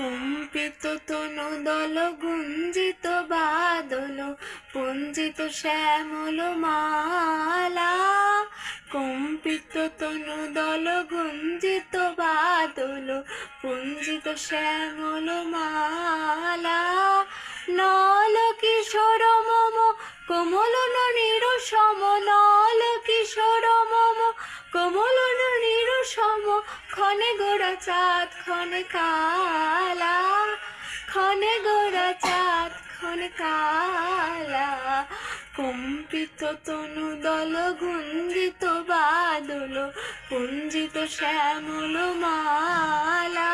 কম্পিত তনু দল গুঞ্জিত বাদল পুঞ্জিত শ্যামল মালা। কম্পিত তনু দল গুঞ্জিত বাদল পুঞ্জিত শ্যামল মালা। নল কিশোর মম কোমল ননীর সম, নল কিশোর মম কোমল ননীর সম। ক্ষণে গোরা চাঁদ ক্ষণে কালা, ক্ষণে গোরা চাঁদ ক্ষণে কালা। কম্পিত তনু দল গুঞ্জিত বাদল পুঞ্জিত শ্যামল মালা।